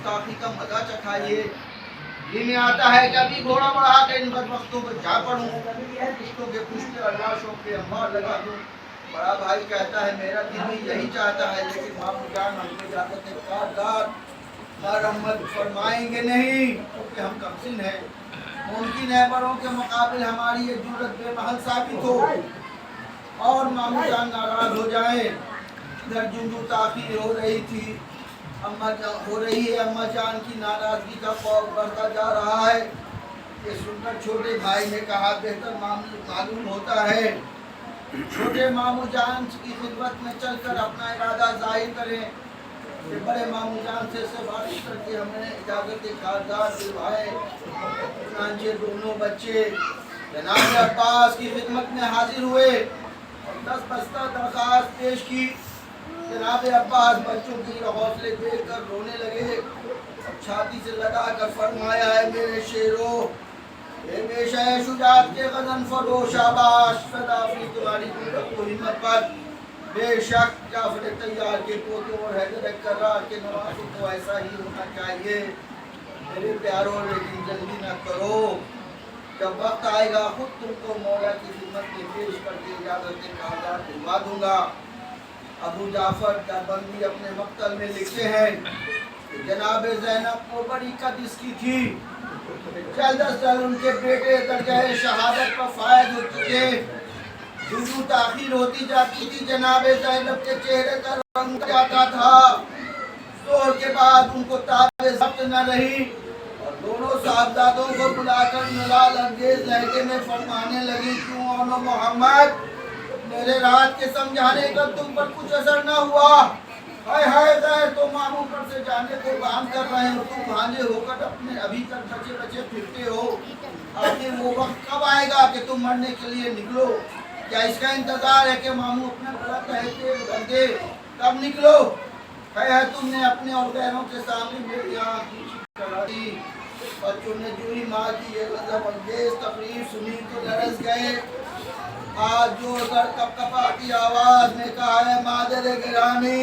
गुस्ताखी का मजा चखाइए। जी में आता है कि अभी घोड़ा बढ़ा के इन बदबख्तों को जा पड़ूं, रिश्तों के पुश्ते और लाशों के अंबार लगा दूं। बड़ा भाई कहता है मेरा दिल भी यही चाहता है, लेकिन मामू जान हम पे जाकर कारदार मरम्मत फरमाएंगे नहीं, क्योंकि हम कमसिन हैं। मुमकिन है बड़ों के मुकाबिल हमारी ये जुर्रत बेमहल साबित हो और मामू जान नाराज हो जाए। इधर जुंजू ताखीर हो रही थी, अम्मा जान की नाराजगी का खौफ बढ़ता जा रहा है। ये सुनकर छोटे भाई ने कहा बेहतर मालूम होता है छोटे मामू जान की खिदमत में चलकर अपना इरादा जाहिर करें। कि बड़े मामू जान से सिफारिश करके हमने इजाजत कारदार दिलवाए। चुनांचे दोनों बच्चे जनाब अब्बास की खिदमत में हाजिर हुए और 10 बस्ता दरख्वास्त पेश की। जनाब अब्बास बच्चों की हौसले देख कर रोने लगे और छाती से लगा कर फरमाया है मेरे शेरो, बेशा शुजात के गदन फरो शाबाश सदाफी तुम्हारी हिम्मत पर। बेशक जाफर तैयार के पोतों और हैदर कर्रार के नवासों को ऐसा ही होना चाहिए। मेरे प्यारों लेकिन जल्दी न करो, जब वक्त आएगा खुद तुमको मौला की खिदमत में पेश करके इजाजत कारदार दिलवा दूंगा। अबू जाफर दरबंदी अपने मक्तल में लिखते हैं कि जनाब ज़ैनब को बड़ी कद इसकी थी, जल्द अज जल्द उनके बेटे दर्जाए शहादत पर फायद हो चुके। जुजू ताखीर होती जाती थी, जनाब ज़ैनब के चेहरे का रंग जाता था। जोर के बाद उनको ताबे ज़ब्त न रही और दोनों साहबजादों को बुलाकर मलाल अंगेज लहजे में फरमाने लगी, क्यों ओनो मोहम्मद, मेरे रात के समझाने का तुम पर कुछ असर न हुआ? हाय हाय गैर तो मामू पर से जाने को बांध कर रहे हो, तुम भांजे होकर अपने अभी तक बचे बचे फिरते हो। आखिर वो वक्त कब आएगा कि तुम मरने के लिए निकलो? क्या इसका इंतजार है कि मामू अपना गला कहते बंदे कब निकलो? है तुमने अपने और गैरों के सामने मेरी आँख करा दी। बच्चों ने जो ही माँ की ये गजब अंगेज तकरीर सुनी तो लरस गए। आज जो अगर कपकपाती आवाज में कहा है मादर गिरामी,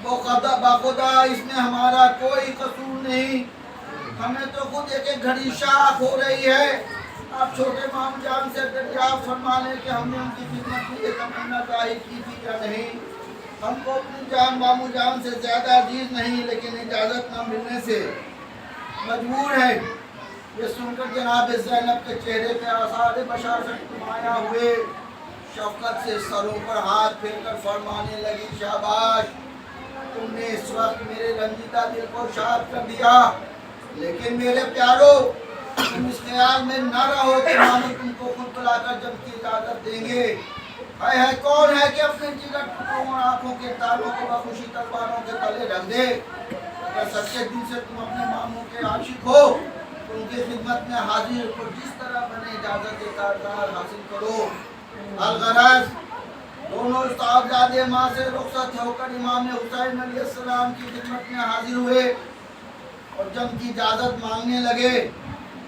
वो खुदा इसमें हमारा कोई कसूर नहीं, हमें तो खुद एक घड़ी शाख हो रही है। आप छोटे मामू जान से दरियाफ्त फरमा लें कि हमने उनकी खिदमत में ये तमन्ना जाहिर की थी या नहीं। हमको अपनी जान मामू जान से ज्यादा अजीज नहीं, लेकिन इजाजत न मिलने से मजबूर है। ये सुनकर जनाब ज़ैनब के चेहरे पे आसार बशारत नुमाया हुए, शफकत से सरों पर हाथ फेरकर फरमाने लगी, शाबाश, तुमने इस वक्त मेरे रंजीदा दिल को शाद कर दिया। लेकिन मेरे प्यारो, तुम इस ख्याल में न रहो कि मानो तुमको खुद बुलाकर जब की इजाजत देंगे। है कौन है कि अपने जिगर टुकड़ों और आंखों के तारों को बखुशी तलवारों के तले रख दे? अगर सच्चे दिल से तुम अपने मामू के आशिक हो, उनकी खिदमत में हाजिर को जिस तरह बने इजाजत कारदार हासिल करो। अलगरज दोनों साहबजादे माँ से रुखसत होकर इमाम हुसैन अलैहिस्सलाम की खिदमत में हाजिर हुए और जब की इजाजत मांगने लगे।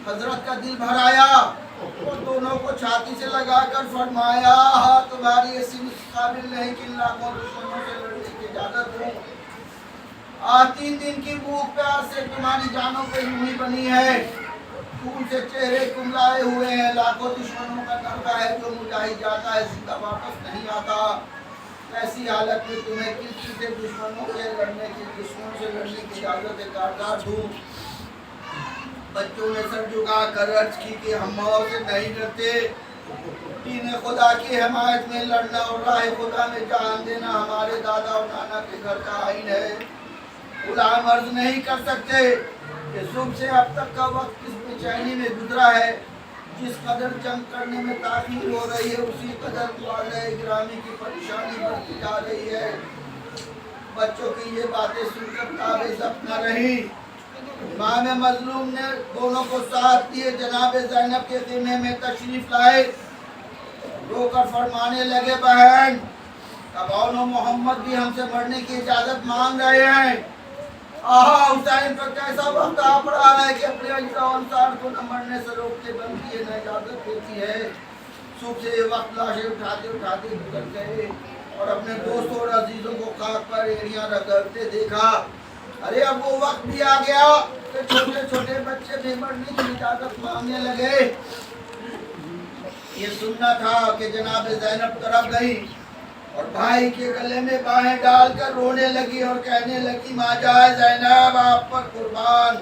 हजरत का दिल भर आया और दोनों को छाती से लगाकर फरमाया, तुम्हारी ऐसी काबिल नहीं कि लाखों दुश्मनों से लड़ने की इजाजत हो। आज 3 दिन की भूख प्यास से तुम्हारी जानों पे यूं बनी है, खून से चेहरे कुमलाए हुए हैं। लाखों दुश्मनों का दरगाह है, जो मुजाहिद जाता है जिंदा वापस नहीं आता। ऐसी हालत में तुम्हें किसी से दुश्मनों से लड़ने की इजाजत कारदार दूं? बच्चों ने सर झुका कर अर्ज की कि हम मौत से नहीं डरते। दीन खुदा की हिमायत में लड़ना और राह खुदा में जान देना हमारे दादा और नाना के घर का आइन है। गुलाम अर्ज नहीं कर सकते कि सुबह से अब तक का वक्त किस बेचैनी में गुजरा है। जिस कदर जंग करने में ताखीर हो रही है, उसी कदर वाले गिरामी की परेशानी बढ़ती जा रही है। बच्चों की ये बातें सुनकर ताबे ज़ब्त न रही। इमाम मजलूम ने दोनों को साथ दिए, जनाब ज़ैनब के खेमे में तशरीफ लाए। रोकर फरमाने लगे, बहन, अब ओनो मोहम्मद भी हमसे मरने की इजाजत मांग रहे हैं। आहा, हुसैन पर कैसा वक्त आ पड़ा है कि अपने अंसार को न मरने से रोकते बनती है, न इजाजत देती है। सुबह से ये वक्त लाशें उठाते उठाते गुजर गए और अपने दोस्तों और अजीजों को खाक पर एड़ियां रगड़ते देखा। अरे अब वो वक्त भी आ गया कि छोटे छोटे बच्चे भी मरने की इजाजत मांगने लगे। ये सुनना था कि जनाब ज़ैनब तरफ गई और भाई के गले में बाहें डालकर रोने लगी और कहने लगी, माँ जाए ज़ैनब आप पर कुर्बान,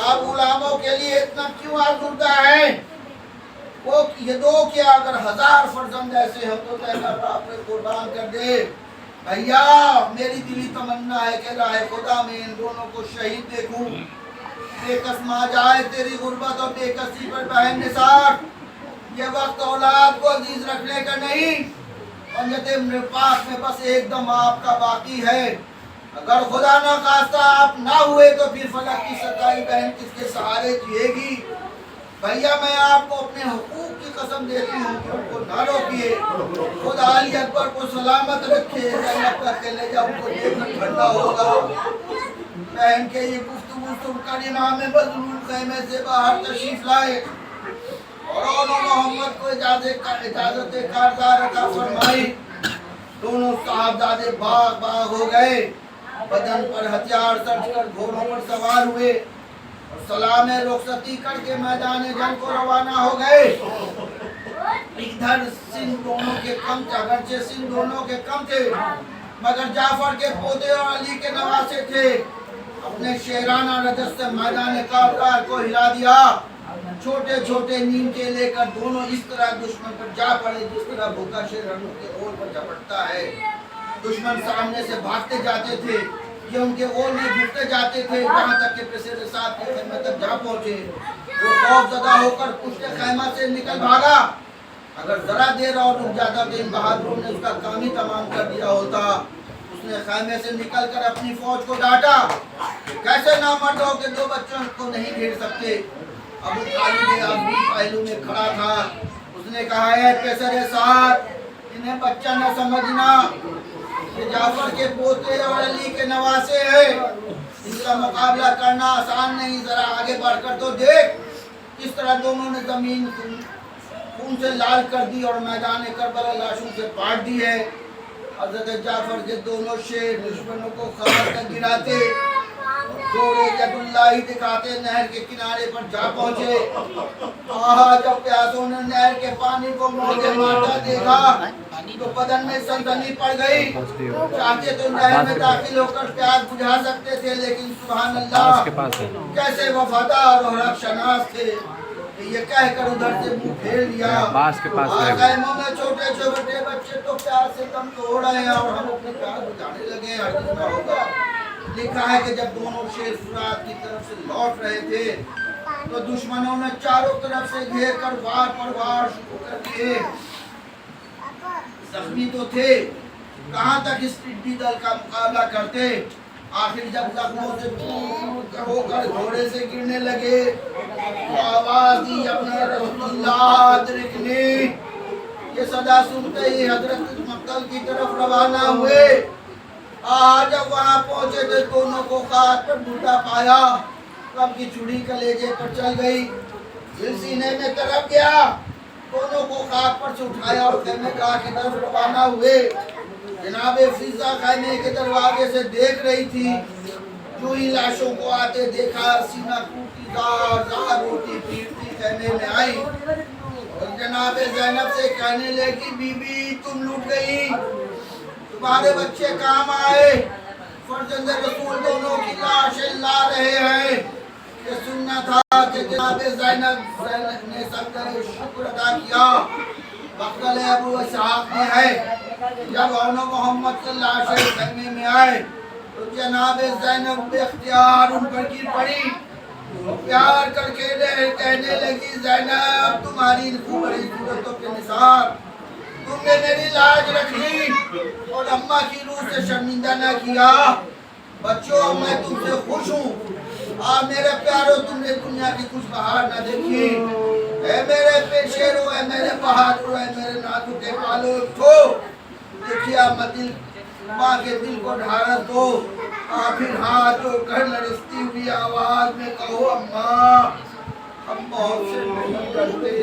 आप गुलामों के लिए इतना क्यों आज़ुर्दा है? वो ये दो क्या अगर 1000 फर्जंद ऐसे हो तो ज़ैनब आप पे कुर्बान कर दे। भैया मेरी दिली तमन्ना है कि राह खुदा में इन दोनों को शहीद देखूं। बेकस माँ जाए तेरी गुर्बत और बेकसी पर बहन निसार, ये वक्त औलाद को अजीज रखने का नहीं, पंजत पाक में बस एक दम आपका बाकी है। अगर खुदा ना खास्ता आप ना हुए तो फिर फलक की सताई बहन किसके सहारे जिएगी। भैया मैं आपको अपने हुकूक की कसम देती हूँ कि उनको ना रोकिए। खुदा अली अकबर को सलामत रखे, ज़ैनब का अकेले जब उनको देखकर ठंडा होगा। बहन के ये गुफ्तगू सुनकर इमाम बज़लूल ख़ैमे से बाहर तशरीफ लाए और मोहम्मद को इजाजत कारदार अता फरमाई। दोनों साहबजादे बाग बाग हो गए, बदन पर हथियार सर्ज कर घोड़ों पर सवार हुए और सलाम रुखसती करके मैदान जंग को रवाना हो गए। इधर सिंह दोनों के कम थे, अगरचे सिंह दोनों के कम थे मगर जाफर के पोते और अली के नवासे थे। अपने शेराना रजस से मैदान कारदार को हिला दिया। छोटे छोटे नीमचे लेकर दोनों इस तरह दुश्मन पर जा पड़े जिस तरह भूखा शेर हड्डियों के ओर पर झपटता है। दुश्मन सामने से भागते जाते थे, ये उनके ओर में घुसते जाते थे, जहाँ तक के पेशेरे साथ के खैमे तक जा पहुंचे। वो खौफजदा होकर पुश्ते खैमा से निकल भागा। अगर जरा देर और रुक जाता तो इन बहादुरों ने उसका काम ही तमाम कर दिया होता। उसने खैमे से निकलकर अपनी फौज को डांटा, कैसे नामर्द हो के दो बच्चों को नहीं घेर सकते। अबू तालिब पहलू में खड़ा था, उसने कहा है पेशेरे साथ इन्हें बच्चा न समझना, ये जाफर के पोते और अली के नवासे हैं, इनका मुकाबला करना आसान नहीं। जरा आगे बढ़कर तो देख किस तरह दोनों ने जमीन खून से लाल कर दी और मैदान करबला लाशों से पाट दी है। हजरत जाफर के दोनों शेर दुश्मनों को खबर कर गिराते, घोड़े जदुल्लाही दिखाते नहर के किनारे पर जा पहुंचे। जब प्यासों ने नहर के पानी को मोटे मारता देखा तो बदन में सनसनी पड़ गई। चाहते तो नहर में दाखिल होकर प्यास बुझा सकते थे, लेकिन सुभान अल्लाह कैसे वफादार और हक़शनास थे। ये कहकर उधर से मुंह फेर लिया। खैमों में छोटे छोटे बच्चे तो प्यास से दम तोड़ रहे हैं और हम अपने प्यास बुझाने लगे। हरगिज़ ना होगा। लिखा है कि जब दोनों शेर फुरात की तरफ से लौट रहे थे तो दुश्मनों ने चारों तरफ से घेर कर वार पर वार शुरू कर दिए। जख्मी तो थे, कहाँ तक इस टिड्डी दल का मुकाबला करते। आखिर जब जख्मों से होकर घोड़े से गिरने लगे तो आवाज दी अपने रसूलुल्लाह ने। ये सदा सुनते ही हजरत मक्तल की तरफ रवाना हुए। जब वहाँ पहुंचे तो दोनों को खाद पर बूटा पाया, कब की चूड़ी कलेजे पर चल गई, दिल सीने में तरफ गया। दोनों को खाद पर से उठाया और खैमे गाह की तरफ रवाना हुए। जनाबे फिजा खैमे के दरवाजे से देख रही थी, जो ही लाशों को आते देखा, सीना टूटी जार रोटी पीटती खैमे में आई और जनाबे ज़ैनब से कहने लगी, बीबी तुम लूट गई, तुम्हारे बच्चे काम आए, फर्जंद रसूल दोनों की लाशें ला रहे हैं। ये सुनना था कि जनाबे ज़ैनब ने सबका शुक्र अदा किया। मक़तल अबू इसहाक़ में है, जब मोहम्मद की लाशें खैमे में आए तो जनाबे ज़ैनब बेख्तियार उन पर गिर पड़ी, प्यार करके कहने लगी, ज़ैनब तुम्हारी बड़ी सूरतों के निसार, तुमने मेरी लाज रख ली और अम्मा की रूह से शर्मिंदा न किया। बच्चों मैं तुमसे खुश हूँ। मेरे प्यारो तुमने दुनिया की कुछ बहार न देखी। ऐ मेरे पेशेरो, ऐ मेरे बहादुर, ऐ मेरे नाजुके पालो तो देखिया दिल माँ के दिल को ढारस दो। फिर हाथ जोड़कर लड़ती हुई आवाज में कहो, अम्मा हम बहुत से नहीं डरते।